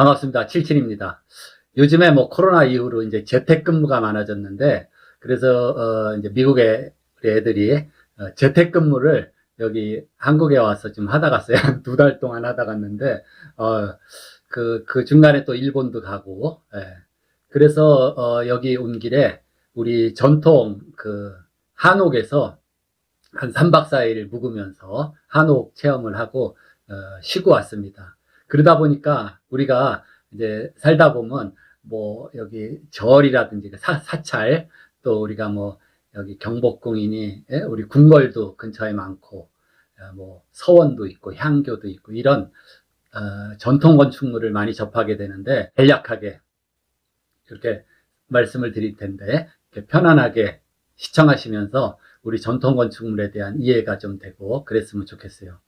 반갑습니다. 칠칠입니다. 요즘에 뭐 코로나 이후로 이제 재택근무가 많아졌는데, 그래서 이제 미국의 우리 애들이 재택근무를 여기 한국에 와서 좀 하다 갔어요. 한 2달 동안 하다 갔는데, 그 중간에 또 일본도 가고, 예. 그래서 여기 온 길에 우리 전통 그 한옥에서 한 3박 4일 묵으면서 한옥 체험을 하고 쉬고 왔습니다. 그러다 보니까 우리가 이제 살다 보면 뭐 여기 절이라든지 사찰, 또 우리가 뭐 여기 경복궁이니, 예? 우리 궁궐도 근처에 많고, 뭐 서원도 있고 향교도 있고 이런 전통 건축물을 많이 접하게 되는데, 간략하게 이렇게 말씀을 드릴 텐데, 이렇게 편안하게 시청하시면서 우리 전통 건축물에 대한 이해가 좀 되고 그랬으면 좋겠어요.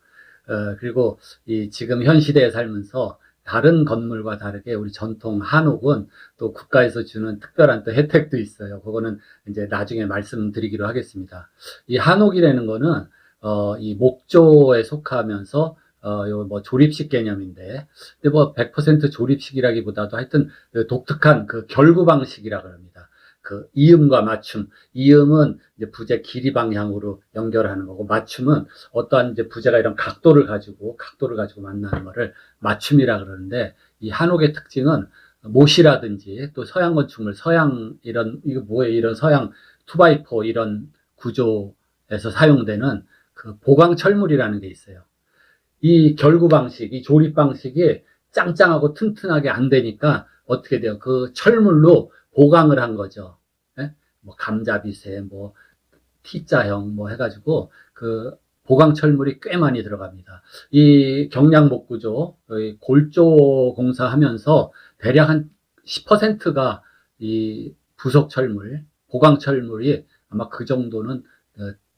그리고 이 지금 현 시대에 살면서 다른 건물과 다르게 우리 전통 한옥은 또 국가에서 주는 특별한 또 혜택도 있어요. 그거는 이제 나중에 말씀드리기로 하겠습니다. 이 한옥이라는 거는 이 목조에 속하면서 요 뭐 조립식 개념인데, 근데 뭐 100% 조립식이라기보다도 하여튼 그 독특한 그 결구 방식이라 그럽니다. 그 이음과 맞춤, 이음은 이제 부재 길이 방향으로 연결하는 거고, 맞춤은 어떠한 이제 부재가 이런 각도를 가지고 만나는 거를 맞춤이라 그러는데, 이 한옥의 특징은 못이라든지 또 서양 건축물, 서양 이거 뭐예요? 이런 서양 투바이포 이런 구조에서 사용되는 그 보강 철물이라는 게 있어요. 이 결구 방식, 이 조립 방식이 짱짱하고 튼튼하게 안 되니까 어떻게 돼요? 그 철물로 보강을 한 거죠. 예? 뭐 감자빗에 뭐 T자형 뭐 해가지고 그 보강 철물이 꽤 많이 들어갑니다. 이 경량목 구조, 골조 공사하면서 대략 한 10%가 이 부속 철물, 보강 철물이 아마 그 정도는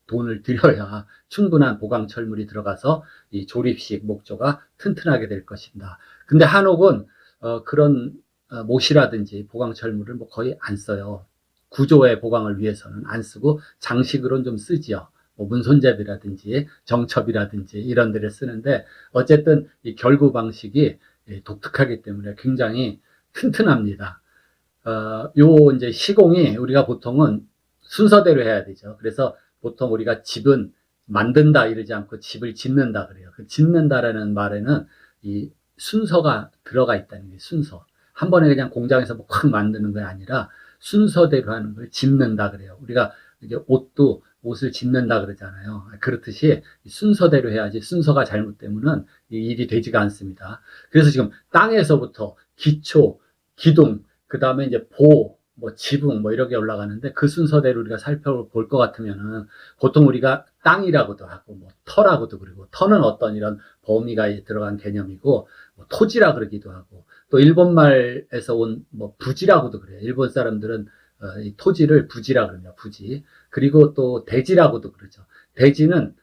돈을 들여야 충분한 보강 철물이 들어가서 이 조립식 목조가 튼튼하게 될 것입니다. 근데 한옥은 그런 못이라든지 보강 철물을 뭐 거의 안 써요. 구조의 보강을 위해서는 안 쓰고 장식으로는 좀 쓰지요. 뭐 문손잡이라든지 정첩이라든지 이런 데를 쓰는데, 어쨌든 이 결구 방식이 독특하기 때문에 굉장히 튼튼합니다. 요 이제 시공이 우리가 보통은 순서대로 해야 되죠. 그래서 보통 우리가 집은 만든다 이러지 않고 집을 짓는다 그래요. 그 짓는다라는 말에는 이 순서가 들어가 있다는 게, 순서. 한 번에 그냥 공장에서 뭐 확 만드는 게 아니라 순서대로 하는 걸 짓는다 그래요. 우리가 이제 옷을 짓는다 그러잖아요. 그렇듯이 순서대로 해야지, 순서가 잘못되면은 이 일이 되지가 않습니다. 그래서 지금 땅에서부터 기초, 기둥, 그 다음에 이제 뭐 지붕, 뭐 이렇게 올라가는데, 그 순서대로 우리가 살펴볼 것 같으면은 보통 우리가 땅이라고도 하고, 뭐 터라고도 그러고, 터는 어떤 이런 범위가 들어간 개념이고, 뭐 토지라 그러기도 하고, 또 일본말에서 온 뭐 부지라고도 그래요. 일본 사람들은 이 토지를 부지라 그럽니다. 부지. 그리고 또 대지라고도 그러죠. 대지는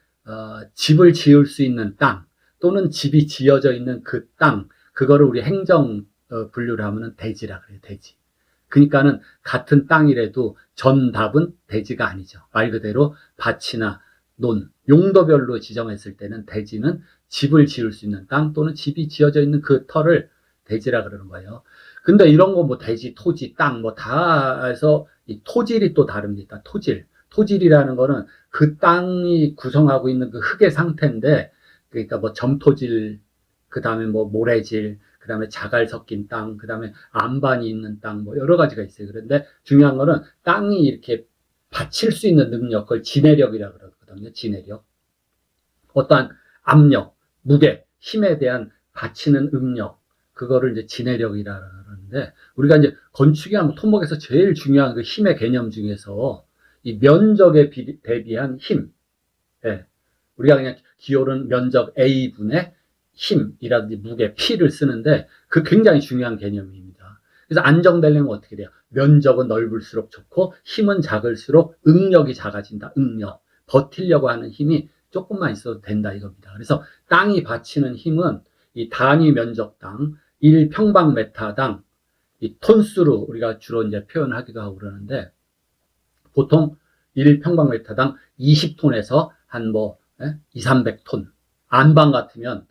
집을 지을 수 있는 땅, 또는 집이 지어져 있는 그 땅, 그거를 우리 행정 분류를 하면은 대지라 그래요. 대지. 그러니까는 같은 땅이라도 전답은 대지가 아니죠. 말 그대로 밭이나 용도별로 지정했을 때는 대지는 집을 지을 수 있는 땅, 또는 집이 지어져 있는 그 터를 대지라 그러는 거예요. 근데 이런 거 뭐 대지, 토지, 땅 뭐 다 해서 이 토질이 또 다릅니다. 토질이라는 거는 그 땅이 구성하고 있는 그 흙의 상태인데, 그러니까 뭐 점토질, 그 다음에 뭐 모래질, 그 다음에 자갈 섞인 땅, 그 다음에 안반이 있는 땅, 뭐 여러 가지가 있어요. 그런데 중요한 거는 땅이 이렇게 받칠 수 있는 능력, 그걸 지내력이라고 그러거든요. 지내력. 어떠한 압력, 무게, 힘에 대한 받치는 응력, 그거를 이제 지내력이라고 그러는데, 우리가 이제 건축이 하면 토목에서 제일 중요한 그 힘의 개념 중에서 이 면적에 대비한 힘, 예. 우리가 그냥 기울은 면적 A분의 힘이라든지 무게 P를 쓰는데, 그 굉장히 중요한 개념입니다. 그래서 안정되려면 어떻게 돼요? 면적은 넓을수록 좋고 힘은 작을수록 응력이 작아진다. 응력. 버티려고 하는 힘이 조금만 있어도 된다 이겁니다. 그래서 땅이 받치는 힘은 이 단위 면적당 1평방미터당 이 톤수로 우리가 주로 이제 표현하기도 하고 그러는데, 보통 1평방미터당 20톤에서 한 뭐 2, 300톤, 안방 같으면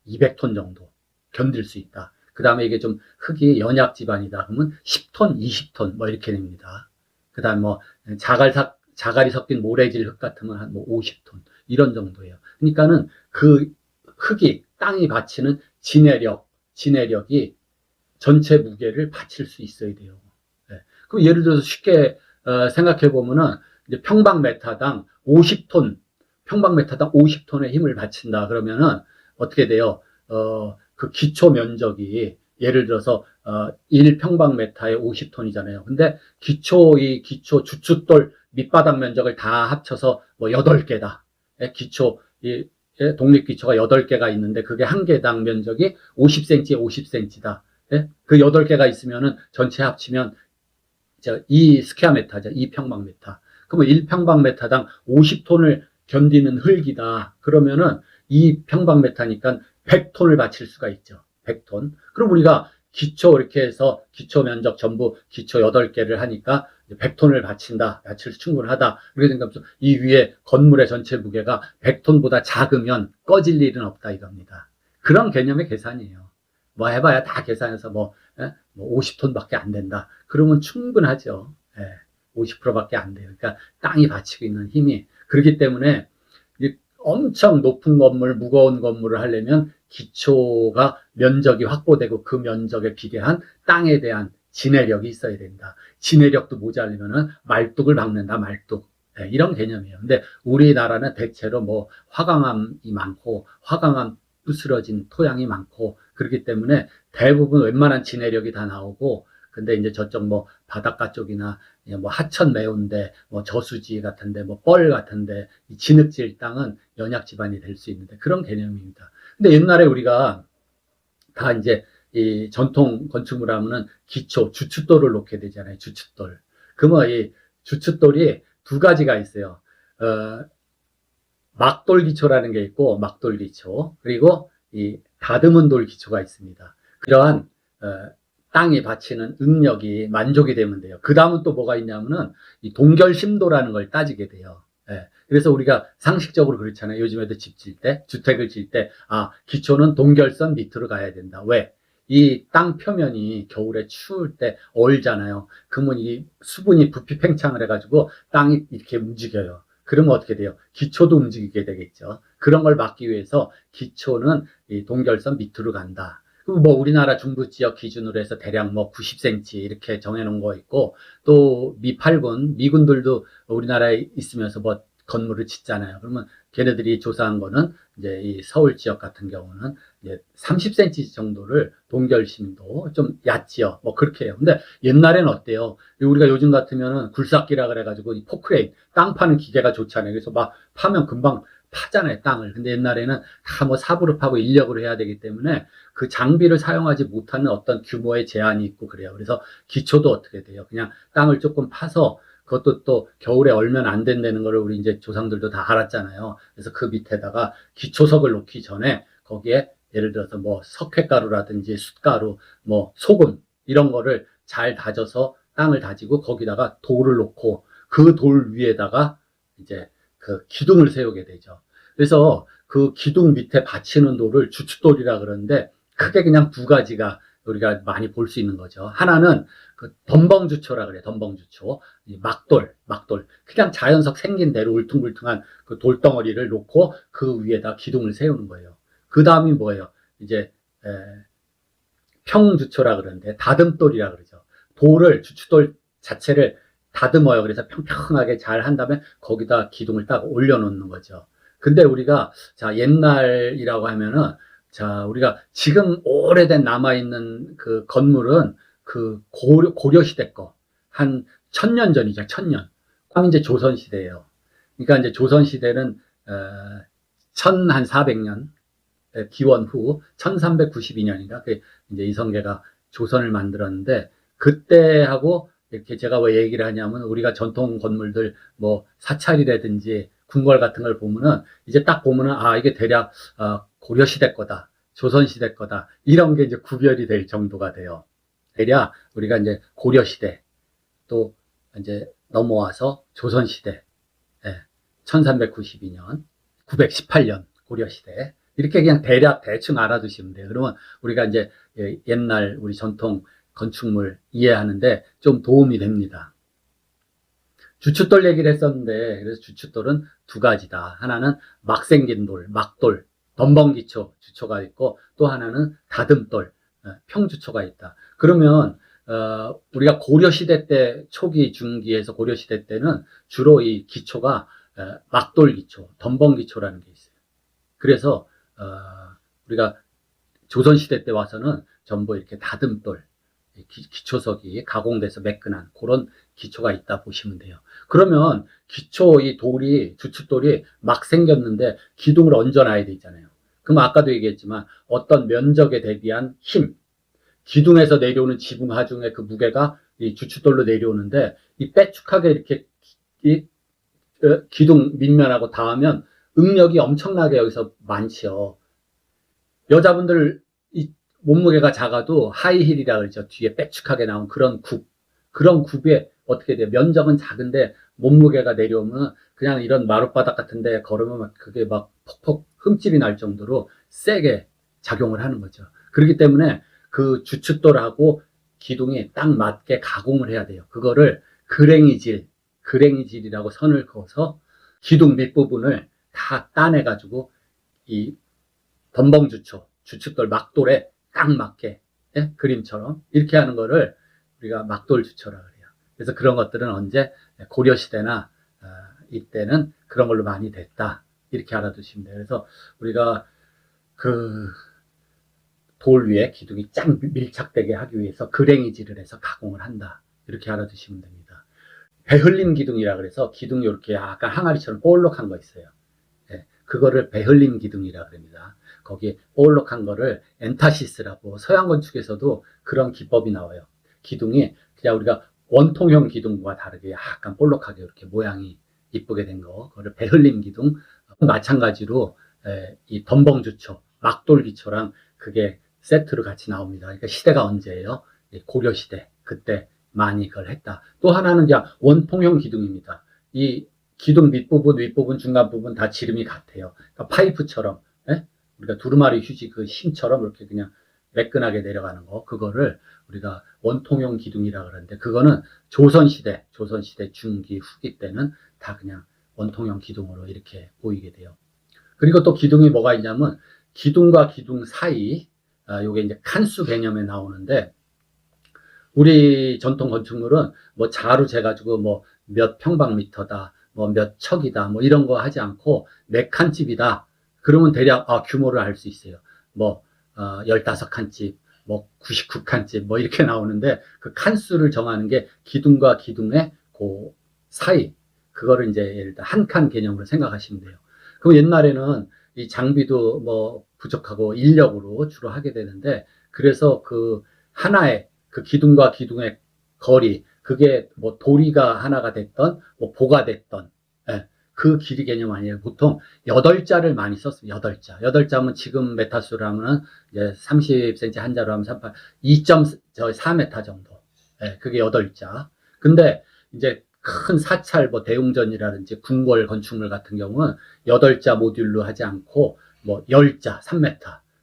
200톤 정도 견딜 수 있다. 그 다음에 이게 좀 흙이 연약 지반이다. 그러면 10톤, 20톤 뭐 이렇게 됩니다. 그 다음 뭐 자갈이 섞인 모래질 흙 같으면 한 뭐 50톤 이런 정도예요. 그러니까는 그 흙이 땅이 받치는 진해력이 전체 무게를 받칠 수 있어야 돼요. 네. 그럼 예를 들어서 쉽게 생각해 보면은 이제 평방메타당 50톤의 힘을 받친다 그러면은 어떻게 돼요? 그 기초 면적이 예를 들어서 1평방메타에 50톤이잖아요. 근데 기초 주춧돌 밑바닥 면적을 다 합쳐서 뭐 8개다. 독립기초가 8개가 있는데 그게 한 개당 면적이 50cm에 50cm다. 그 8개가 있으면은 전체 합치면 2스퀘어미터죠. 2평방미터. 그러면 1평방미터당 50톤을 견디는 흙이다. 그러면은 2평방미터니까 100톤을 받칠 수가 있죠. 100톤. 그럼 우리가 이렇게 해서 기초 면적 전부 기초 8개를 하니까 100톤을 받칠 수 충분하다. 그렇게 생각하면 이 위에 건물의 전체 무게가 100톤보다 작으면 꺼질 일은 없다 이겁니다. 그런 개념의 계산이에요. 뭐 해봐야 다 계산해서 뭐 50톤밖에 안 된다. 그러면 충분하죠. 50%밖에 안 돼요. 그러니까 땅이 받치고 있는 힘이. 그렇기 때문에 엄청 높은 건물, 무거운 건물을 하려면 기초가 면적이 확보되고 그 면적에 비례한 땅에 대한 진해력이 있어야 된다. 진해력도 모자르면은 말뚝을 박는다, 말뚝. 이런 개념이에요. 근데 우리나라는 대체로 뭐 화강암이 많고 화강암 부스러진 토양이 많고 그렇기 때문에 대부분 웬만한 진해력이 다 나오고 근데 이제 저쪽 뭐 바닷가 쪽이나 뭐 하천 매운데 뭐 저수지 같은데 뭐 뻘 같은데 진흙질 땅은 연약 지반이 될 수 있는데 그런 개념입니다. 근데 옛날에 우리가 다 이제 이 전통 건축물 하면은 주춧돌을 놓게 되잖아요. 주춧돌. 그러면 이 주춧돌이 두 가지가 있어요. 막돌 기초라는 게 있고 막돌 기초 그리고 이 다듬은 돌 기초가 있습니다. 그러한 땅이 받치는 응력이 만족이 되면 돼요. 그 다음은 또 뭐가 있냐면은 이 동결심도라는 걸 따지게 돼요. 그래서 우리가 상식적으로 그렇잖아요. 요즘에도 집 질 때, 주택을 질 때, 기초는 동결선 밑으로 가야 된다. 왜? 이 땅 표면이 겨울에 추울 때 얼잖아요. 그러면 이 수분이 부피 팽창을 해가지고 땅이 이렇게 움직여요. 그러면 어떻게 돼요? 기초도 움직이게 되겠죠. 그런 걸 막기 위해서 기초는 이 동결선 밑으로 간다. 그리고 뭐 우리나라 중부 지역 기준으로 해서 대략 뭐 90cm 이렇게 정해놓은 거 있고 또 미군들도 우리나라에 있으면서 뭐 건물을 짓잖아요. 그러면 걔네들이 조사한 거는 이제 이 서울 지역 같은 경우는 이제 30cm 정도를 동결심도 좀 얕지요. 뭐 그렇게 해요. 근데 옛날에는 어때요? 우리가 요즘 같으면은 굴삭기라 그래가지고 이 포크레인 땅 파는 기계가 좋잖아요. 그래서 막 파면 금방 파잖아요, 땅을. 근데 옛날에는 다 뭐 삽으로 파고 인력으로 해야 되기 때문에 그 장비를 사용하지 못하는 어떤 규모의 제한이 있고 그래요. 그래서 기초도 어떻게 돼요? 그냥 땅을 조금 파서 그것도 또 겨울에 얼면 안 된다는 거를 우리 이제 조상들도 다 알았잖아요. 그래서 그 밑에다가 기초석을 놓기 전에 거기에 예를 들어서 뭐 석회가루라든지 숯가루, 뭐 소금 이런 거를 잘 다져서 땅을 다지고 거기다가 돌을 놓고 그 돌 위에다가 이제 그 기둥을 세우게 되죠. 그래서 그 기둥 밑에 받치는 돌을 주춧돌이라 그러는데 크게 그냥 두 가지가 우리가 많이 볼 수 있는 거죠. 하나는 그 덤벙주초라 그래요. 덤벙주초. 막돌. 그냥 자연석 생긴 대로 울퉁불퉁한 그 돌덩어리를 놓고 그 위에다 기둥을 세우는 거예요. 그 다음이 뭐예요? 이제 평주초라 그러는데 다듬돌이라 그러죠. 주춧돌 자체를 다듬어요. 그래서 평평하게 잘 한 다음에 거기다 기둥을 딱 올려놓는 거죠. 근데 우리가 옛날이라고 하면은 우리가 지금 오래된 남아있는 그 건물은 그 고려시대 한 1000년 전이죠. 1000년. 그럼 이제 조선시대예요. 그러니까 이제 조선시대는 1400년 기원 후 1392년인가 이제 이성계가 조선을 만들었는데 그때하고 이렇게 제가 왜 얘기를 하냐면 우리가 전통 건물들 뭐 사찰이라든지 궁궐 같은 걸 보면은 이제 딱 보면은 이게 대략 고려시대 거다. 조선시대 거다. 이런 게 이제 구별이 될 정도가 돼요. 대략 우리가 이제 고려시대 또 이제 넘어와서 조선시대 1392년 918년 고려시대 이렇게 그냥 대략 대충 알아두시면 돼요. 그러면 우리가 이제 옛날 우리 전통 건축물 이해하는데 좀 도움이 됩니다. 주춧돌 얘기를 했었는데, 그래서 주춧돌은 두 가지다. 하나는 막 생긴 돌, 막돌, 덤벙기초, 주초가 있고, 또 하나는 다듬돌, 평주초가 있다. 그러면 우리가 고려시대 때, 초기, 중기에서 고려시대 때는 주로 이 기초가 막돌기초, 덤벙기초라는 게 있어요. 그래서 우리가 조선시대 때 와서는 전부 이렇게 다듬돌, 기초석이 가공돼서 매끈한 그런 기초가 있다 보시면 돼요. 그러면 기초 이 돌이, 주춧돌이 막 생겼는데 기둥을 얹어놔야 되잖아요. 그럼 아까도 얘기했지만 어떤 면적에 대비한 힘, 기둥에서 내려오는 지붕 하중의 그 무게가 이 주춧돌로 내려오는데 이 빼쭉하게 이렇게 이 기둥 밑면하고 닿으면 응력이 엄청나게 여기서 많지요. 여자분들 이 몸무게가 작아도 하이힐이라 그러죠. 뒤에 빼쭉하게 나온 그런 굽에 어떻게 돼요? 면적은 작은데 몸무게가 내려오면 그냥 이런 마룻바닥 같은데 걸으면 막 그게 막 퍽퍽 흠집이 날 정도로 세게 작용을 하는 거죠. 그렇기 때문에 그 주춧돌하고 기둥이 딱 맞게 가공을 해야 돼요. 그거를 그랭이질이라고 선을 그어서 기둥 밑부분을 다 따내가지고 이 덤벙주초, 주춧돌 막돌에 딱 맞게, 예? 그림처럼 이렇게 하는 거를 우리가 막돌주초라 그래요. 그래서 그런 것들은 언제 고려시대나 이때는 그런 걸로 많이 됐다 이렇게 알아두시면 돼요. 그래서 우리가 그 돌 위에 기둥이 쫙 밀착되게 하기 위해서 그랭이질을 해서 가공을 한다 이렇게 알아두시면 됩니다. 배흘림 기둥이라 그래서 기둥이 이렇게 약간 항아리처럼 볼록한 거 있어요. 예, 그거를 배흘림 기둥이라 그럽니다. 거기에 볼록한 거를 엔타시스라고 서양 건축에서도 그런 기법이 나와요. 기둥이 그냥 우리가 원통형 기둥과 다르게 약간 볼록하게 이렇게 모양이 이쁘게 된 거, 그거를 배흘림 기둥. 마찬가지로 이 덤벙주초, 막돌기초랑 그게 세트로 같이 나옵니다. 그러니까 시대가 언제예요? 고려시대. 그때 많이 그걸 했다. 또 하나는 그냥 원통형 기둥입니다. 이 기둥 밑부분, 윗부분, 중간 부분 다 지름이 같아요. 그러니까 파이프처럼, 예? 우리가 두루마리 휴지 그 힘처럼 이렇게 그냥 매끈하게 내려가는 거, 그거를 우리가 원통형 기둥이라 그러는데, 그거는 조선시대 중기, 후기 때는 다 그냥 원통형 기둥으로 이렇게 보이게 돼요. 그리고 또 기둥이 뭐가 있냐면, 기둥과 기둥 사이, 요게 이제 칸수 개념에 나오는데, 우리 전통 건축물은 뭐 자로 재가지고 뭐 몇 평방미터다, 뭐 몇 척이다, 뭐 이런 거 하지 않고 몇 칸집이다. 그러면 대략 규모를 알 수 있어요. 뭐 15칸집, 뭐 99칸집 뭐 이렇게 나오는데 그 칸수를 정하는 게 기둥과 기둥의 그 사이. 그거를 이제 예를 들어 한 칸 개념으로 생각하시면 돼요. 그럼 옛날에는 이 장비도 뭐 부족하고 인력으로 주로 하게 되는데, 그래서 그 하나의 그 기둥과 기둥의 거리, 그게 뭐 도리가 하나가 됐던 뭐 보가 됐던, 예, 그 길이 개념 아니에요. 보통 8자를 많이 썼어요. 8자. 8자면 지금 메타수로 하면 이제 30cm 한자로 하면 2.4m 정도. 예, 그게 8자. 근데 이제 큰 사찰, 뭐 대웅전이라든지 궁궐 건축물 같은 경우는 8자 모듈로 하지 않고 뭐 10자 3m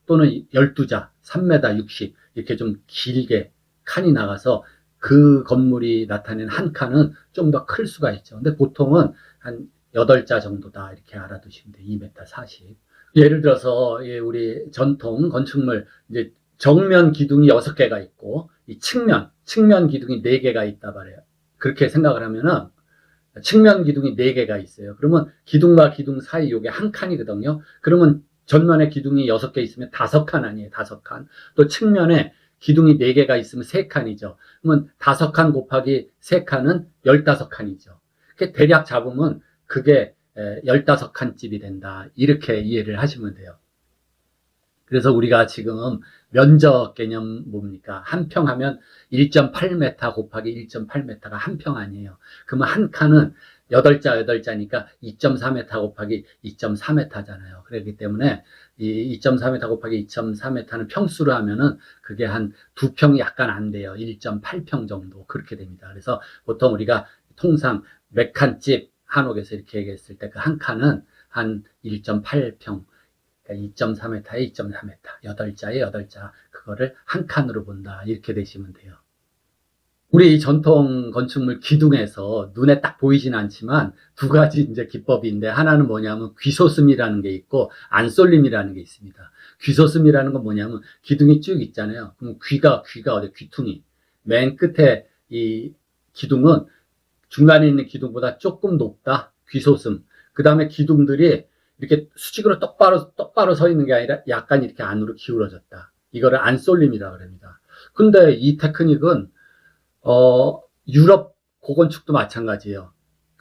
또는 12자 3m 60 이렇게 좀 길게 칸이 나가서 그 건물이 나타낸 한 칸은 좀 더 클 수가 있죠. 근데 보통은 한 8자 정도다 이렇게 알아두시면 돼요. 2m 40. 예를 들어서 우리 전통 건축물 이제 정면 기둥이 6개가 있고 이 측면 기둥이 4개가 있다 말이에요. 그렇게 생각을 하면은 측면 기둥이 4개가 있어요. 그러면 기둥과 기둥 사이 요게 한 칸이거든요. 그러면 전면에 기둥이 6개 있으면 5칸 아니에요. 5칸. 또 측면에 기둥이 4개가 있으면 3칸이죠. 그러면 5칸 곱하기 3칸은 15칸이죠. 대략 잡으면 그게 15칸집이 된다. 이렇게 이해를 하시면 돼요. 그래서 우리가 지금 면적 개념 뭡니까? 한 평 하면 1.8m 곱하기 1.8m가 한 평 아니에요. 그러면 한 칸은 8자니까 2.4m 곱하기 2.4m잖아요. 그렇기 때문에 이 2.4m 곱하기 2.4m는 평수로 하면은 그게 한 2평이 약간 안 돼요. 1.8평 정도 그렇게 됩니다. 그래서 보통 우리가 통상 몇 칸집 한옥에서 이렇게 얘기했을 때 그 한 칸은 한 1.8평 그러니까 2.4m에 2.4m, 8자에 8자, 그거를 한 칸으로 본다. 이렇게 되시면 돼요. 우리 전통 건축물 기둥에서 눈에 딱 보이진 않지만 두 가지 이제 기법인데, 하나는 뭐냐면 귀소슴이라는 게 있고 안쏠림이라는 게 있습니다. 귀소슴이라는 건 뭐냐면 기둥이 쭉 있잖아요. 그럼 귀가 어디, 귀퉁이. 맨 끝에 이 기둥은 중간에 있는 기둥보다 조금 높다. 귀소슴. 그 다음에 기둥들이 이렇게 수직으로 똑바로 서 있는 게 아니라 약간 이렇게 안으로 기울어졌다. 이거를 안쏠림이라고 합니다. 근데 이 테크닉은 유럽 고건축도 마찬가지예요.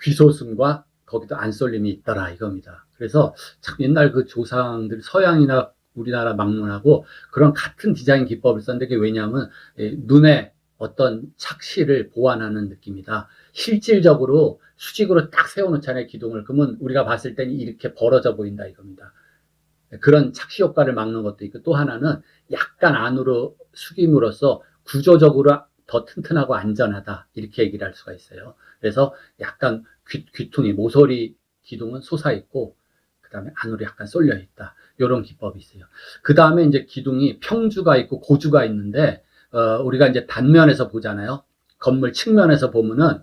귀소슴과 거기도 안쏠림이 있더라 이겁니다. 그래서 참 옛날 그 조상들, 서양이나 우리나라 막론하고 그런 같은 디자인 기법을 썼는데, 그게 왜냐하면 눈에 어떤 착시를 보완하는 느낌이다. 실질적으로 수직으로 딱 세워놓잖아요, 기둥을. 그러면 우리가 봤을 때는 이렇게 벌어져 보인다 이겁니다. 그런 착시 효과를 막는 것도 있고, 또 하나는 약간 안으로 숙임으로써 구조적으로 더 튼튼하고 안전하다, 이렇게 얘기를 할 수가 있어요. 그래서 약간 귀퉁이, 모서리 기둥은 솟아있고 그 다음에 안으로 약간 쏠려 있다, 이런 기법이 있어요. 그 다음에 이제 기둥이 평주가 있고 고주가 있는데, 우리가 이제 단면에서 보잖아요. 건물 측면에서 보면은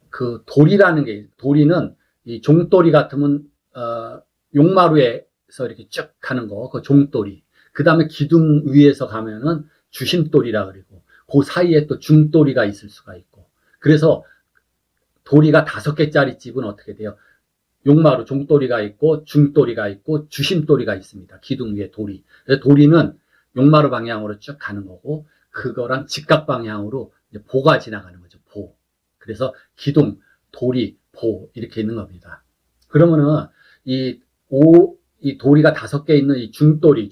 그 돌이라는 게, 돌이는 이 종돌이 같으면 용마루에서 이렇게 쭉 가는 거, 그 종돌이. 그 다음에 기둥 위에서 가면은 주심돌이라 그러고, 그 사이에 또 중돌이가 있을 수가 있고. 그래서 돌이가 5개짜리 집은 어떻게 돼요? 용마루 종돌이가 있고 중돌이가 있고 주심돌이가 있습니다. 기둥 위에 돌이. 그래서 돌이는 용마루 방향으로 쭉 가는 거고, 그거랑 직각 방향으로 이제 보가 지나가는 거죠. 보. 그래서 기둥, 돌이, 보 이렇게 있는 겁니다. 그러면은 이 돌이가 5개 있는 이 중돌이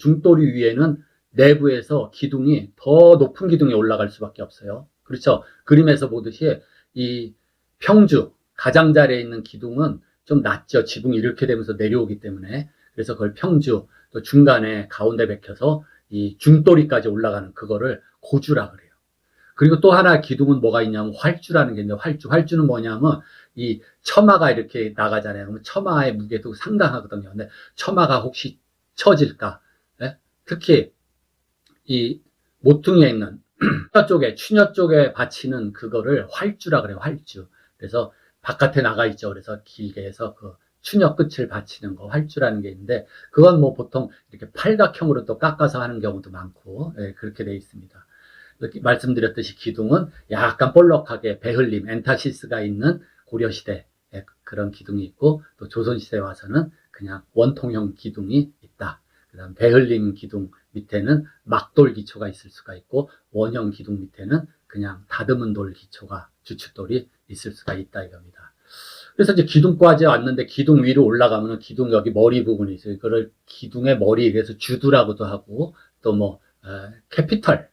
위에는 내부에서 기둥이 더 높은 기둥에 올라갈 수밖에 없어요. 그렇죠? 그림에서 보듯이 이 평주, 가장자리에 있는 기둥은 좀 낮죠. 지붕이 이렇게 되면서 내려오기 때문에. 그래서 그걸 평주, 또 중간에 가운데 베껴서 이 중돌이까지 올라가는 그거를 고주라 그래요. 그리고 또 하나 기둥은 뭐가 있냐면 활주라는 게 있는데, 활주는 뭐냐면 이 처마가 이렇게 나가잖아요. 그러면 처마의 무게도 상당하거든요. 근데 처마가 혹시 처질까? 네? 특히 이 모퉁이에 있는 추녀 쪽에 받치는 그거를 활주라 그래요. 활주. 그래서 바깥에 나가 있죠. 그래서 길게 해서 그 추녀 끝을 받치는 거 활주라는 게 있는데, 그건 뭐 보통 이렇게 팔각형으로 또 깎아서 하는 경우도 많고, 예, 그렇게 되어 있습니다. 말씀드렸듯이 기둥은 약간 볼록하게 베흘림, 엔타시스가 있는 고려시대 그런 기둥이 있고, 또 조선시대에 와서는 그냥 원통형 기둥이 있다. 그 다음 베흘림 기둥 밑에는 막돌 기초가 있을 수가 있고, 원형 기둥 밑에는 그냥 다듬은 돌 기초가, 주춧돌이 있을 수가 있다 이겁니다. 그래서 이제 기둥까지 왔는데, 기둥 위로 올라가면 기둥 여기 머리 부분이 있어요. 이거를 기둥의 머리, 그래서 주두라고도 하고, 또 뭐 캐피탈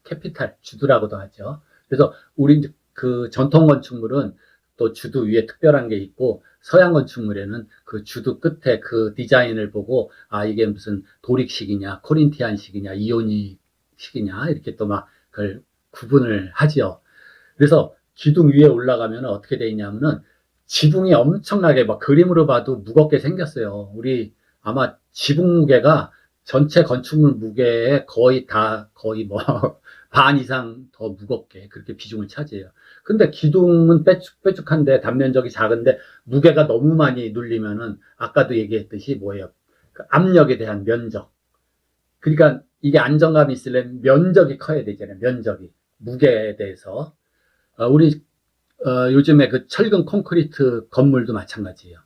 주두라고도 하죠. 그래서 우리 그 전통 건축물은 또 주두 위에 특별한 게 있고, 서양 건축물에는 그 주두 끝에 그 디자인을 보고, 아 이게 무슨 도릭식이냐 코린티안식이냐 이오닉식이냐 이렇게 또 막 그걸 구분을 하지요. 그래서 기둥 위에 올라가면 어떻게 돼 있냐면은 지붕이 엄청나게 막 그림으로 봐도 무겁게 생겼어요. 우리 아마 지붕 무게가 전체 건축물 무게의 거의 뭐 반 이상 더 무겁게 그렇게 비중을 차지해요. 근데 기둥은 빼쭉빼쭉한데 단면적이 작은데 무게가 너무 많이 눌리면은 아까도 얘기했듯이 뭐예요? 그 압력에 대한 면적. 그러니까 이게 안정감이 있으려면 면적이 커야 되잖아요. 면적이. 무게에 대해서. 우리 요즘에 그 철근 콘크리트 건물도 마찬가지예요.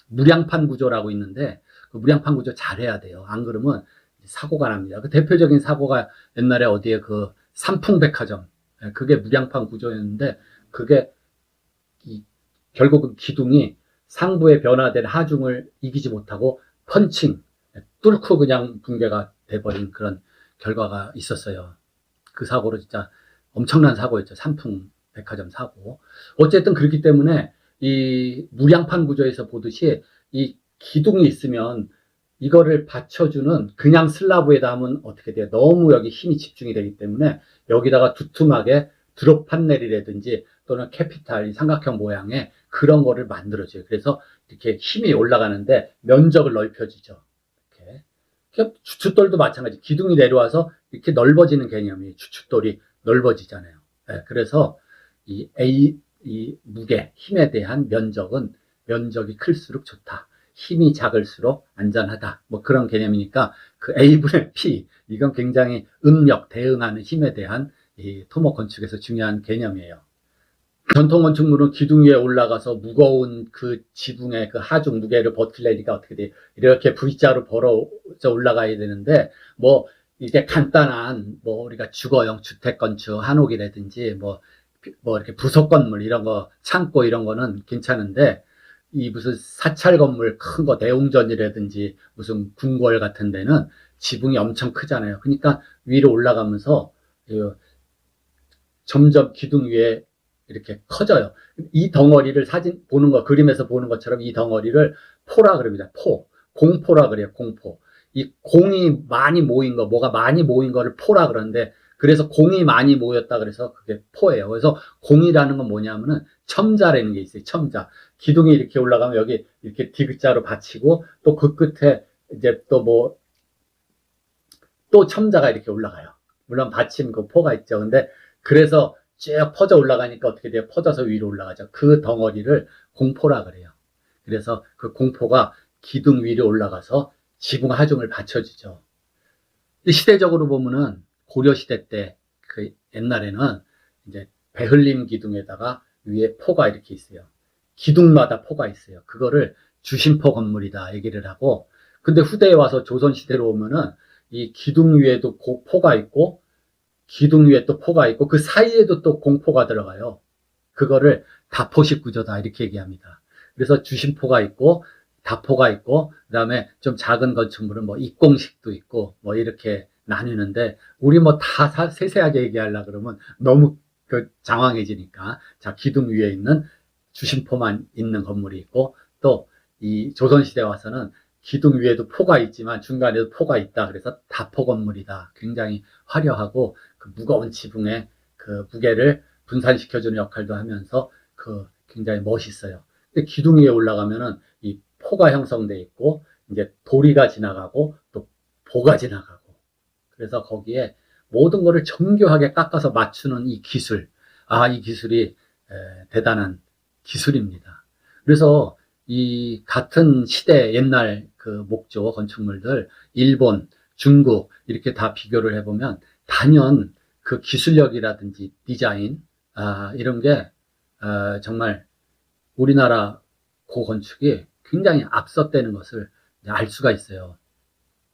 무량판 구조라고 있는데 그 무량판 구조 잘해야 돼요. 안 그러면 사고가 납니다. 그 대표적인 사고가 옛날에 어디에 그 삼풍백화점, 그게 무량판 구조였는데, 그게 결국은 기둥이 상부에 변화된 하중을 이기지 못하고 펀칭, 뚫고 그냥 붕괴가 돼버린 그런 결과가 있었어요. 그 사고로 진짜 엄청난 사고였죠. 삼풍백화점 사고. 어쨌든 그렇기 때문에 이 무량판 구조에서 보듯이 이 기둥이 있으면 이거를 받쳐주는, 그냥 슬라브에다 하면 어떻게 돼요? 너무 여기 힘이 집중이 되기 때문에 여기다가 두툼하게 드롭 판넬이라든지 또는 캐피탈, 삼각형 모양의 그런 거를 만들어줘요. 그래서 이렇게 힘이 올라가는데 면적을 넓혀주죠. 이렇게. 주춧돌도 마찬가지. 기둥이 내려와서 이렇게 넓어지는 개념이 주춧돌이 넓어지잖아요. 예, 그래서 이 무게, 힘에 대한 면적이 클수록 좋다. 힘이 작을수록 안전하다. 뭐 그런 개념이니까 그 A분의 P, 이건 굉장히 응력, 대응하는 힘에 대한 이 토목 건축에서 중요한 개념이에요. 전통 건축물은 기둥 위에 올라가서 무거운 그 지붕의 그 하중 무게를 버틸래니까 어떻게 돼? 이렇게 V자로 벌어져 올라가야 되는데, 뭐, 이게 간단한, 뭐, 우리가 주거용 주택 건축, 한옥이라든지, 뭐, 이렇게 부속 건물, 이런 거, 창고 이런 거는 괜찮은데, 이 무슨 사찰 건물 큰 거, 대웅전이라든지, 무슨 궁궐 같은 데는 지붕이 엄청 크잖아요. 그러니까 위로 올라가면서, 점점 기둥 위에 이렇게 커져요. 이 덩어리를 그림에서 보는 것처럼 이 덩어리를 포라 그럽니다. 공포라 그래요. 공포. 이 공이 많이 모인 거, 뭐가 많이 모인 거를 포라 그러는데, 그래서 공이 많이 모였다 그래서 그게 포예요. 그래서 공이라는 건 뭐냐면은 첨자라는 게 있어요. 첨자. 기둥이 이렇게 올라가면 여기 이렇게 디귿자로 받치고, 또 그 끝에 이제 또 첨자가 이렇게 올라가요. 물론 받침 그 포가 있죠. 근데 그래서 쭉 퍼져 올라가니까 어떻게 돼요? 퍼져서 위로 올라가죠. 그 덩어리를 공포라 그래요. 그래서 그 공포가 기둥 위로 올라가서 지붕 하중을 받쳐주죠. 시대적으로 보면은 고려시대 때 그 옛날에는 이제 배흘림 기둥에다가 위에 포가 이렇게 있어요. 기둥마다 포가 있어요. 그거를 주심포 건물이다 얘기를 하고, 근데 후대에 와서 조선시대로 오면은 이 기둥 위에도 포가 있고, 기둥 위에 또 포가 있고, 그 사이에도 또 공포가 들어가요. 그거를 다포식 구조다 이렇게 얘기합니다. 그래서 주심포가 있고 다포가 있고, 그다음에 좀 작은 건축물은 뭐 입공식도 있고 뭐 이렇게 나뉘는데, 우리 뭐 다 세세하게 얘기하려 그러면 너무 그 장황해지니까, 자, 기둥 위에 있는 주심포만 있는 건물이 있고, 또 이 조선시대 와서는 기둥 위에도 포가 있지만 중간에도 포가 있다. 그래서 다포 건물이다. 굉장히 화려하고 그 무거운 지붕의 그 무게를 분산시켜주는 역할도 하면서 그 굉장히 멋있어요. 근데 기둥 위에 올라가면은 이 포가 형성돼 있고, 이제 도리가 지나가고 또 보가 지나가고, 그래서 거기에 모든 거를 정교하게 깎아서 맞추는 이 기술, 이 기술이 대단한 기술입니다. 그래서 이 같은 시대 옛날 그 목조 건축물들, 일본, 중국 이렇게 다 비교를 해보면 단연 그 기술력이라든지 디자인, 이런 게 정말 우리나라 고건축이 굉장히 앞섰다는 것을 알 수가 있어요.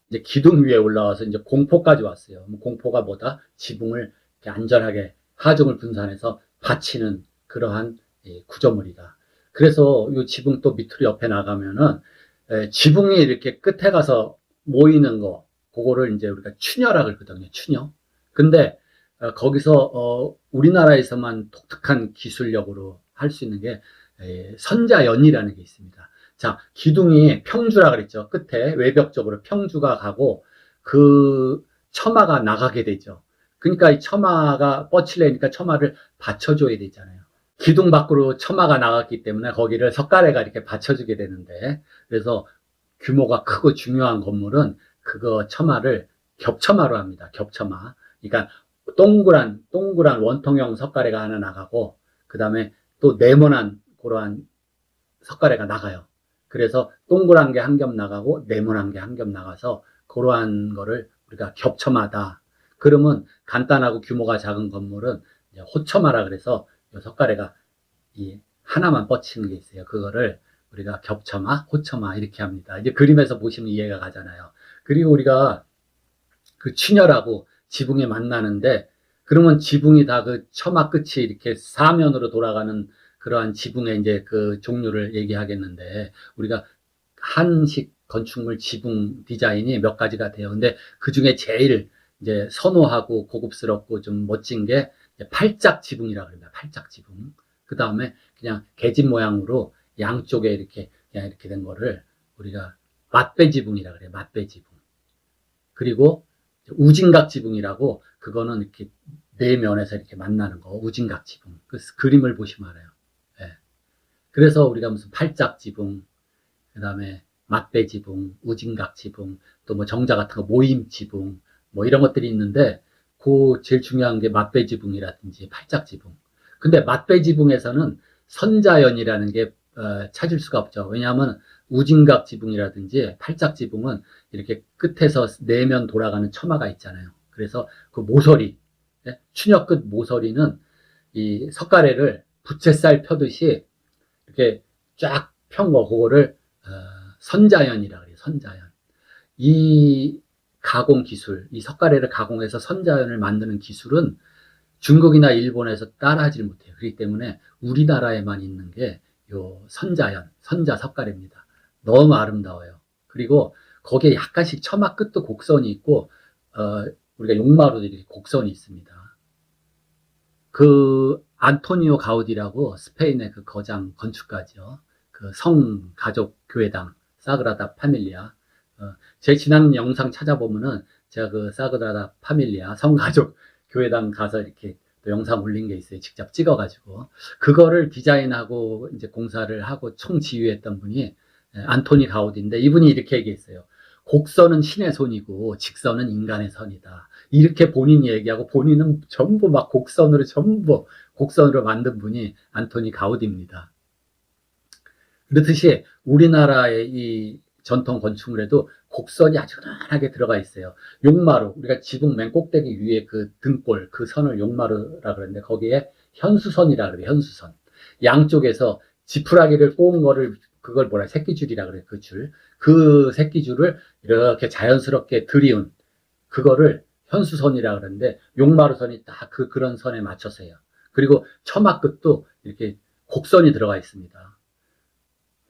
이제 기둥 위에 올라와서 이제 공포까지 왔어요. 공포가 뭐다? 지붕을 안전하게 하중을 분산해서 받치는 그러한 구조물이다. 그래서 이 지붕 또 밑으로 옆에 나가면은 지붕이 이렇게 끝에 가서 모이는 거, 그거를 이제 우리가 추녀라 그러거든요. 추녀. 근데 거기서 우리나라에서만 독특한 기술력으로 할 수 있는 게 선자연이라는 게 있습니다. 자, 기둥이 평주라 그랬죠. 끝에 외벽 쪽으로 평주가 가고 그 처마가 나가게 되죠. 그러니까 이 처마가 뻗치려니까 처마를 받쳐줘야 되잖아요. 기둥 밖으로 처마가 나갔기 때문에 거기를 석가래가 이렇게 받쳐주게 되는데, 그래서 규모가 크고 중요한 건물은 그거 처마를 겹처마로 합니다. 겹처마. 그러니까 동그란 원통형 석가래가 하나 나가고, 그 다음에 또 네모난 그러한 석가래가 나가요. 그래서 동그란 게 한 겹 나가고 네모난 게 한 겹 나가서 그러한 거를 우리가 겹처마다. 그러면 간단하고 규모가 작은 건물은 호처마라 그래서 석가래가 하나만 뻗치는 게 있어요. 그거를 우리가 겹처마, 호처마 이렇게 합니다. 이제 그림에서 보시면 이해가 가잖아요. 그리고 우리가 그 취녀라고 지붕에 만나는데, 그러면 지붕이 다 그 처마 끝이 이렇게 사면으로 돌아가는 그러한 지붕의 이제 그 종류를 얘기하겠는데, 우리가 한식 건축물 지붕 디자인이 몇 가지가 돼요. 근데 그 중에 제일 이제 선호하고 고급스럽고 좀 멋진 게 팔짝 지붕이라고 합니다. 팔짝 지붕. 그 다음에 그냥 계집 모양으로 양쪽에 이렇게 그냥 이렇게 된 거를 우리가 맞배 지붕이라고 그래요. 맞배 지붕. 그리고 우진각 지붕이라고, 그거는 이렇게 네 면에서 이렇게 만나는 거, 우진각 지붕. 그 그림을 보시면 알아요. 예. 그래서 우리가 무슨 팔짝 지붕, 그 다음에 맞배 지붕, 우진각 지붕, 또 뭐 정자 같은 거 모임 지붕 뭐 이런 것들이 있는데 그 제일 중요한 게 맞배 지붕이라든지 팔짝 지붕. 근데 맞배 지붕에서는 선자연이라는 게 찾을 수가 없죠. 왜냐하면 우진각 지붕이라든지 팔짝 지붕은 이렇게 끝에서 내면 돌아가는 처마가 있잖아요. 그래서 그 모서리, 추녀 끝 모서리는 이 석가래를 부채살 펴듯이 이렇게 쫙 편 거, 그거를 선자연이라 그래요. 선자연. 이 가공 기술, 이 석가래를 가공해서 선자연을 만드는 기술은 중국이나 일본에서 따라하지 못해요. 그렇기 때문에 우리나라에만 있는 게 요 선자연, 선자 석가래입니다. 너무 아름다워요. 그리고 거기에 약간씩 처마 끝도 곡선이 있고, 우리가 용마루도 이렇게 곡선이 있습니다. 그 안토니오 가우디라고 스페인의 그 거장 건축가죠. 그 성 가족 교회당 사그라다 파밀리아. 제 지난 영상 찾아보면은 제가 그 사그라다 파밀리아 성 가족 교회당 가서 이렇게 또 영상 올린 게 있어요. 직접 찍어가지고 그거를 디자인하고 이제 공사를 하고 총지휘했던 분이 안토니 가우디인데, 이분이 이렇게 얘기했어요. 곡선은 신의 손이고 직선은 인간의 선이다. 이렇게 본인이 얘기하고, 본인은 전부 막 전부 곡선으로 만든 분이 안토니 가우디입니다. 그렇듯이 우리나라의 이 전통 건축물에도 곡선이 아주 흔하게 들어가 있어요. 용마루, 우리가 지붕 맨 꼭대기 위에 그 등골, 그 선을 용마루라 그러는데 거기에 현수선이라 그래요. 현수선. 양쪽에서 지푸라기를 꼬은 거를, 그걸 뭐라, 새끼줄이라 그래요. 그 줄. 그 새끼줄을 이렇게 자연스럽게 들이운 그거를 현수선이라 그러는데, 용마루선이 딱 그런 선에 맞춰서 해요. 그리고 처마 끝도 이렇게 곡선이 들어가 있습니다.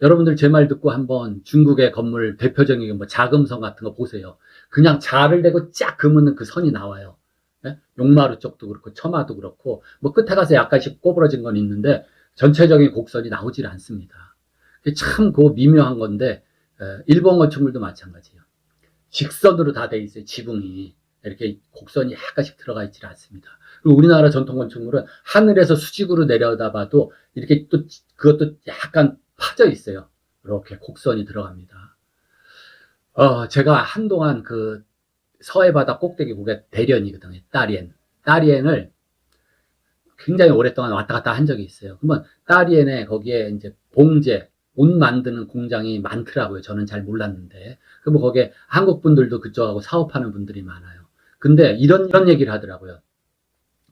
여러분들 제 말 듣고 한번 중국의 건물 대표적인 뭐 자금성 같은 거 보세요. 그냥 자를 대고 쫙 그으면 그 선이 나와요. 네? 용마루 쪽도 그렇고 처마도 그렇고, 뭐 끝에 가서 약간씩 꼬부러진 건 있는데 전체적인 곡선이 나오질 않습니다. 참 그 미묘한 건데, 일본 건축물도 마찬가지예요. 직선으로 다 돼 있어요. 지붕이 이렇게 곡선이 약간씩 들어가 있질 않습니다. 그리고 우리나라 전통 건축물은 하늘에서 수직으로 내려다봐도 이렇게 또 그것도 약간 파져 있어요. 이렇게 곡선이 들어갑니다. 제가 한동안 그 서해바다 꼭대기 고개 대련이거든요. 따리엔을 굉장히 오랫동안 왔다 갔다 한 적이 있어요. 그러면 따리엔에 거기에 이제 봉제, 옷 만드는 공장이 많더라고요. 저는 잘 몰랐는데. 그럼 거기에 한국 분들도 그쪽하고 사업하는 분들이 많아요. 근데 이런 얘기를 하더라고요.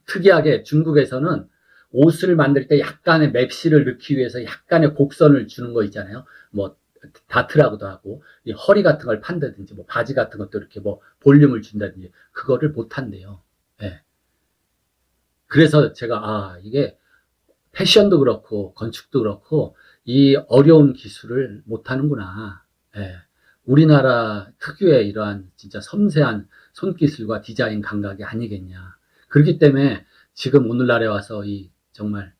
특이하게 중국에서는 옷을 만들 때 약간의 맵시를 넣기 위해서 약간의 곡선을 주는 거 있잖아요. 뭐 다트라고도 하고, 이 허리 같은 걸 판다든지, 뭐 바지 같은 것도 이렇게 뭐 볼륨을 준다든지, 그거를 못 한대요. 예. 그래서 제가 이게 패션도 그렇고 건축도 그렇고 이 어려운 기술을 못 하는구나. 예. 우리나라 특유의 이러한 진짜 섬세한 손기술과 디자인 감각이 아니겠냐. 그렇기 때문에 지금 오늘날에 와서 이 정말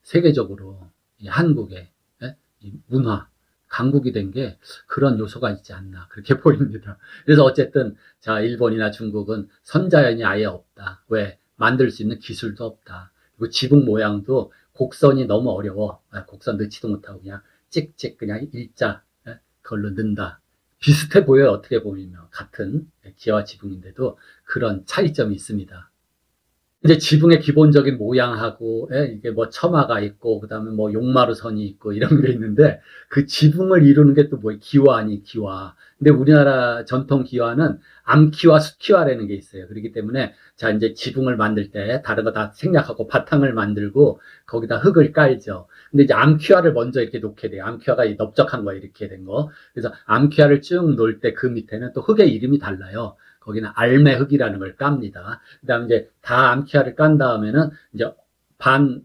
세계적으로 이 한국의 이 문화 강국이 된 게 그런 요소가 있지 않나, 그렇게 보입니다. 그래서 어쨌든 자, 일본이나 중국은 선자연이 아예 없다. 왜? 만들 수 있는 기술도 없다. 그리고 지붕 모양도 곡선이 너무 어려워. 곡선 넣지도 못하고 그냥 찍찍 그냥 일자 그걸로 넣는다. 비슷해 보여요. 어떻게 보면 같은 기와 지붕인데도 그런 차이점이 있습니다. 이제 지붕의 기본적인 모양하고, 이게 뭐 처마가 있고, 그 다음에 뭐 용마루 선이 있고, 이런 게 있는데, 그 지붕을 이루는 게 또 뭐예요? 기와 아니, 기와. 근데 우리나라 전통 기와는 암기와 수기와라는 게 있어요. 그렇기 때문에, 자, 이제 지붕을 만들 때, 다른 거 다 생략하고 바탕을 만들고, 거기다 흙을 깔죠. 근데 이제 암기와를 먼저 이렇게 놓게 돼요. 암기와가 이 넓적한 거 이렇게 된 거. 그래서 암기와를 쭉 놓을 때 그 밑에는 또 흙의 이름이 달라요. 거기는 알매흙이라는 걸 깝니다. 그 다음에 이제 다 암키와를 깐 다음에는 이제 반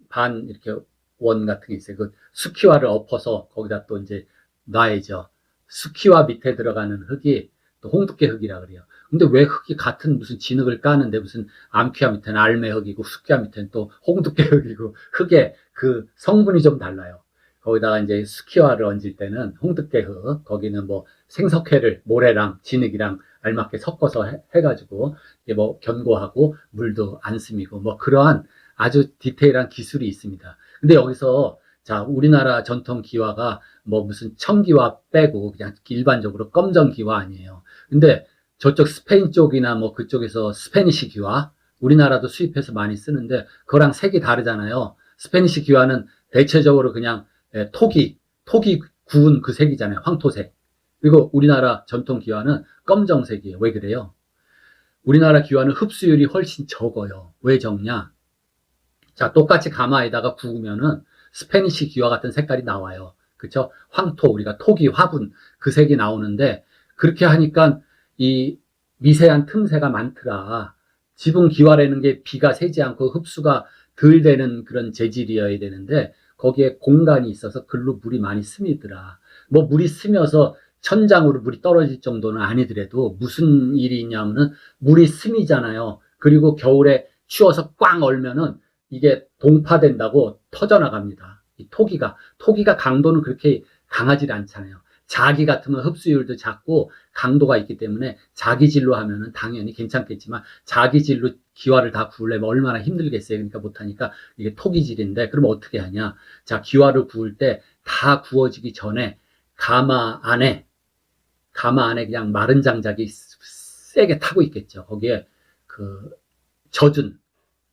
이렇게 원 같은 게 있어요. 그 수키와를 엎어서 거기다 또 이제 놔야죠. 수키와 밑에 들어가는 흙이 또 홍두깨 흙이라 그래요. 근데 왜 흙이 같은 무슨 진흙을 까는데 무슨 암키와 밑에는 알매흙이고 수키와 밑에는 또 홍두깨 흙이고, 흙의 그 성분이 좀 달라요. 거기다가 이제 수키와를 얹을 때는 홍두깨 흙, 거기는 뭐 생석회를 모래랑 진흙이랑 알맞게 섞어서 해가지고 뭐 견고하고 물도 안 스미고, 뭐 그러한 아주 디테일한 기술이 있습니다. 근데 여기서 자, 우리나라 전통 기와가 뭐 무슨 청기와 빼고 그냥 일반적으로 검정 기와 아니에요. 근데 저쪽 스페인 쪽이나 뭐 그쪽에서 스페니시 기와, 우리나라도 수입해서 많이 쓰는데 그거랑 색이 다르잖아요. 스페니시 기와는 대체적으로 그냥 토기 구운 그 색이잖아요. 황토색. 그리고 우리나라 전통 기와는 검정색이에요. 왜 그래요? 우리나라 기와는 흡수율이 훨씬 적어요. 왜 적냐? 자, 똑같이 가마에다가 구우면은 스페니시 기와 같은 색깔이 나와요. 그쵸? 황토, 우리가 토기, 화분, 그 색이 나오는데, 그렇게 하니까 이 미세한 틈새가 많더라. 지붕 기와라는 게 비가 새지 않고 흡수가 덜 되는 그런 재질이어야 되는데, 거기에 공간이 있어서 글로 물이 많이 스미더라. 뭐 물이 스며서 천장으로 물이 떨어질 정도는 아니더라도 무슨 일이 있냐면은 물이 스미잖아요. 그리고 겨울에 추워서 꽝 얼면은 이게 동파된다고 터져나갑니다. 이 토기가 강도는 그렇게 강하지 않잖아요. 자기 같으면 흡수율도 작고 강도가 있기 때문에 자기질로 하면은 당연히 괜찮겠지만 자기질로 기와를 다 구우려면 얼마나 힘들겠어요. 그러니까 못하니까 이게 토기질인데 그럼 어떻게 하냐. 자, 기와를 구울 때 다 구워지기 전에 가마 안에 그냥 마른 장작이 세게 타고 있겠죠. 거기에 그 젖은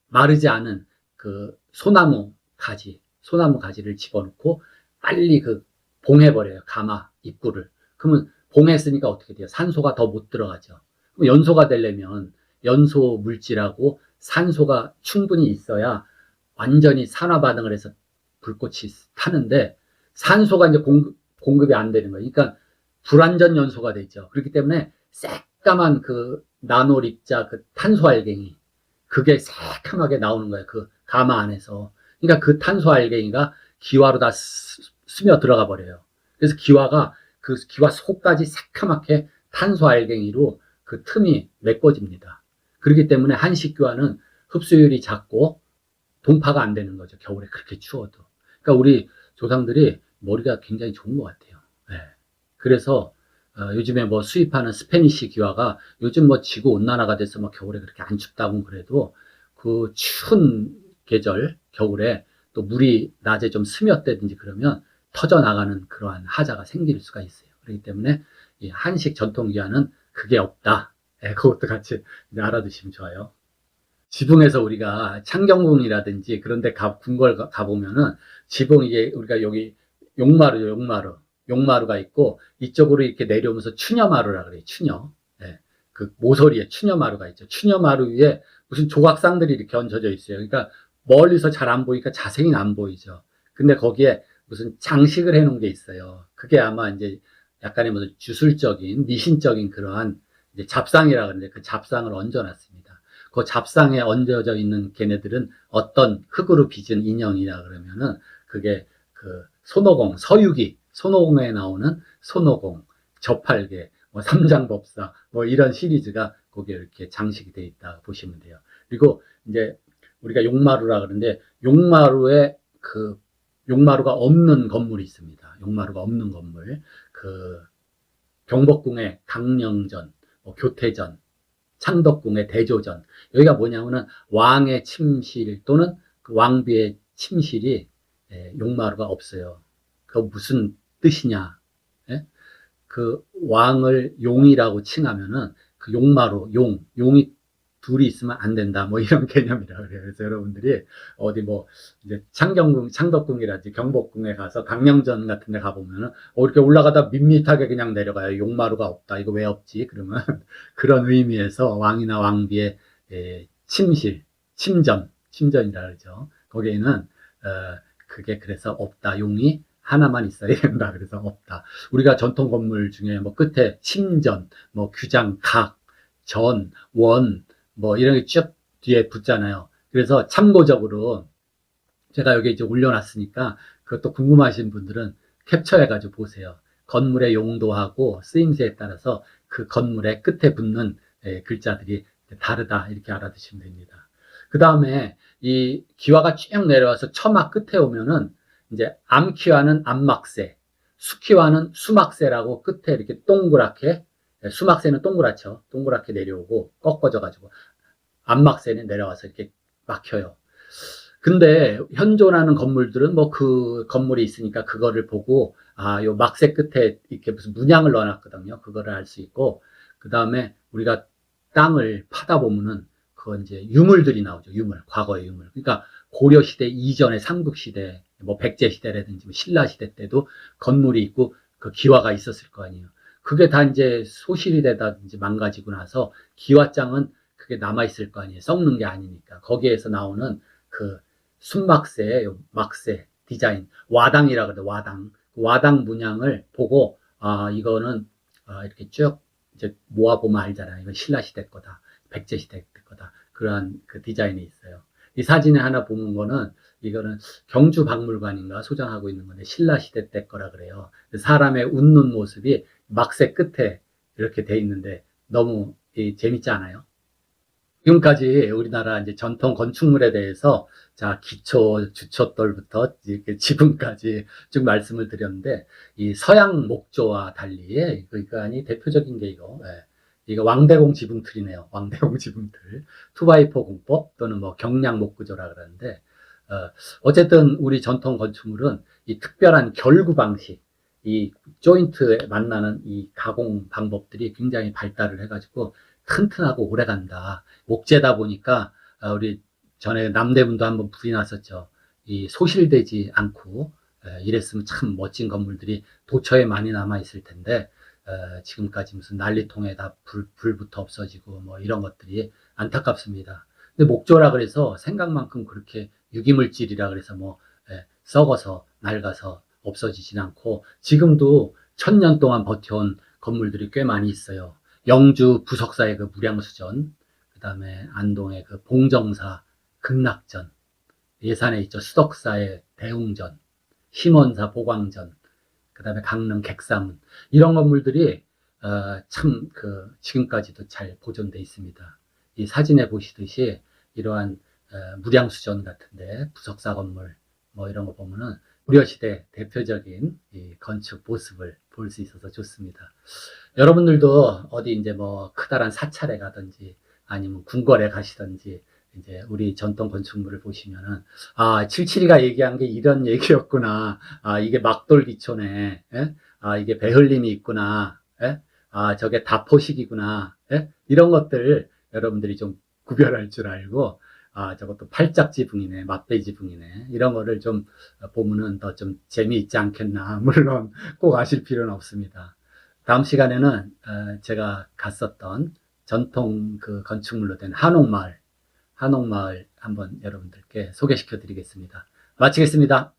마르지 않은 그 소나무 가지를 집어넣고 빨리 그 봉해버려요. 가마 입구를. 그러면 봉했으니까 어떻게 돼요? 산소가 더 못 들어가죠. 그럼 연소가 되려면 연소 물질하고 산소가 충분히 있어야 완전히 산화 반응을 해서 불꽃이 타는데 산소가 이제 공급이 안 되는 거예요. 그러니까 불완전 연소가 되죠. 그렇기 때문에 새까만 그 나노립자 그 탄소알갱이 그게 새카맣게 나오는 거예요. 그 가마 안에서. 그러니까 그 탄소알갱이가 기와로 다 스며 들어가 버려요. 그래서 그 기와 속까지 새카맣게 탄소알갱이로 그 틈이 메꿔집니다. 그렇기 때문에 한식 기와는 흡수율이 작고 동파가 안 되는 거죠. 겨울에 그렇게 추워도. 그러니까 우리 조상들이 머리가 굉장히 좋은 것 같아요. 네. 그래서 요즘에 뭐 수입하는 스페니시 기와가 요즘 뭐 지구 온난화가 돼서 뭐 겨울에 그렇게 안 춥다고 그래도 그 추운 계절 겨울에 또 물이 낮에 좀 스며대든지 그러면 터져 나가는 그러한 하자가 생길 수가 있어요. 그렇기 때문에 이 한식 전통 기와는 그게 없다. 네, 그것도 같이 알아두시면 좋아요. 지붕에서 우리가 창경궁이라든지 그런 데 궁궐 가보면은 지붕 이게 우리가 여기 용마루가 있고 이쪽으로 이렇게 내려오면서 추녀마루라 그래요. 추녀. 예. 그 모서리에 추녀마루가 있죠. 추녀마루 위에 무슨 조각상들이 이렇게 얹혀져 있어요. 그러니까 멀리서 잘 안 보이니까 자세히는 안 보이죠. 근데 거기에 무슨 장식을 해 놓은 게 있어요. 그게 아마 이제 약간의 무슨 주술적인 미신적인 그러한 이제 잡상이라 그러는데 그 잡상을 얹어 놨습니다. 그 잡상에 얹어져 있는 걔네들은 어떤 흙으로 빚은 인형이라 그러면은 그게 그 손오공에 나오는 손오공, 저팔계, 뭐 삼장법사, 뭐 이런 시리즈가 거기에 이렇게 장식이 되어 있다 보시면 돼요. 그리고 이제 우리가 용마루라 그러는데 용마루가 없는 건물이 있습니다. 용마루가 없는 건물. 그 경복궁의 강령전, 뭐 교태전, 창덕궁의 대조전. 여기가 뭐냐면은 왕의 침실 또는 그 왕비의 침실이 용마루가 없어요. 그 무슨 뜻이냐? 예? 그 왕을 용이라고 칭하면은 그 용이 둘이 있으면 안 된다. 뭐 이런 개념이라 그래요. 그래서 여러분들이 어디 뭐 이제 창덕궁이라든지 경복궁에 가서 강령전 같은 데 가보면은 이렇게 올라가다 밋밋하게 그냥 내려가요. 용마루가 없다. 이거 왜 없지? 그러면 그런 의미에서 왕이나 왕비의 침전이라 그러죠. 거기에는 그게 그래서 없다. 용이 하나만 있어야 된다. 그래서 없다. 우리가 전통 건물 중에 뭐 끝에 침전, 뭐 규장, 각, 전, 원, 뭐 이런 게 쭉 뒤에 붙잖아요. 그래서 참고적으로 제가 여기 이제 올려놨으니까 그것도 궁금하신 분들은 캡처해가지고 보세요. 건물의 용도하고 쓰임새에 따라서 그 건물의 끝에 붙는 글자들이 다르다. 이렇게 알아두시면 됩니다. 그 다음에 이 기와가 쭉 내려와서 처마 끝에 오면은 이제 암기와는 암막새, 수기와는 수막새라고 끝에 이렇게 동그랗게, 수막새는 동그랗죠. 동그랗게 내려오고 꺾어져가지고 암막새는 내려와서 이렇게 막혀요. 근데 현존하는 건물들은 뭐 그 건물이 있으니까 그거를 보고 요 막새 끝에 이렇게 무슨 문양을 넣어놨거든요. 그거를 알 수 있고 그 다음에 우리가 땅을 파다 보면은 그 이제 유물들이 나오죠. 유물, 과거의 유물. 그러니까 고려 시대 이전의 삼국 시대, 뭐 백제 시대라든지 뭐 신라 시대 때도 건물이 있고 그 기와가 있었을 거 아니에요. 그게 다 이제 소실이 되다든지 망가지고 나서 기와장은 그게 남아있을 거 아니에요. 썩는 게 아니니까. 거기에서 나오는 그 순막새, 막새 디자인, 와당이라 그래, 와당. 와당 문양을 보고, 아, 이거는, 이렇게 쭉 이제 모아보면 알잖아요. 이건 신라시대 거다. 백제시대 거다. 그러한 그 디자인이 있어요. 이 사진에 하나 보는 거는, 이거는 경주박물관인가 소장하고 있는 건데, 신라시대 때 거라 그래요. 사람의 웃는 모습이 막새 끝에 이렇게 돼 있는데, 너무 재밌지 않아요? 지금까지 우리나라 이제 전통 건축물에 대해서 자 기초 주춧돌부터 이렇게 지붕까지 쭉 말씀을 드렸는데 이 서양 목조와 달리 그러니까 대표적인 게 이거 왕대공 지붕틀이네요. 왕대공 지붕틀 투바이포 공법 또는 뭐 경량 목구조라 그러는데 어쨌든 우리 전통 건축물은 이 특별한 결구 방식 이 조인트에 만나는 이 가공 방법들이 굉장히 발달을 해가지고 튼튼하고 오래 간다. 목재다 보니까 우리 전에 남대문도 한번 불이 났었죠. 이 소실되지 않고 이랬으면 참 멋진 건물들이 도처에 많이 남아 있을 텐데 지금까지 무슨 난리통에 다 불부터 없어지고 뭐 이런 것들이 안타깝습니다. 근데 목조라 그래서 생각만큼 그렇게 유기물질이라 그래서 뭐 썩어서 낡아서 없어지진 않고 지금도 1000년 동안 버텨온 건물들이 꽤 많이 있어요. 영주 부석사의 그 무량수전, 그 다음에 안동의 그 봉정사 극락전, 예산에 있죠. 수덕사의 대웅전, 심원사 보광전, 그 다음에 강릉 객사문 이런 건물들이 참 그 지금까지도 잘 보존돼 있습니다. 이 사진에 보시듯이 이러한 무량수전 같은데 부석사 건물 뭐 이런 거 보면은 고려시대 대표적인 이 건축 모습을 볼 수 있어서 좋습니다. 여러분들도 어디 이제 뭐 크다란 사찰에 가든지 아니면 궁궐에 가시든지 이제 우리 전통 건축물을 보시면은 아 772가 얘기한 게 이런 얘기였구나. 아 이게 막돌기초네. 예? 아 이게 배흘림이 있구나. 예? 아 저게 다포식이구나. 예? 이런 것들 여러분들이 좀 구별할 줄 알고 아 저것도 팔짝지붕이네, 맛배지붕이네 이런 거를 좀 보면은 더 좀 재미있지 않겠나. 물론 꼭 아실 필요는 없습니다. 다음 시간에는 제가 갔었던 전통 그 건축물로 된 한옥마을 한번 여러분들께 소개시켜 드리겠습니다. 마치겠습니다.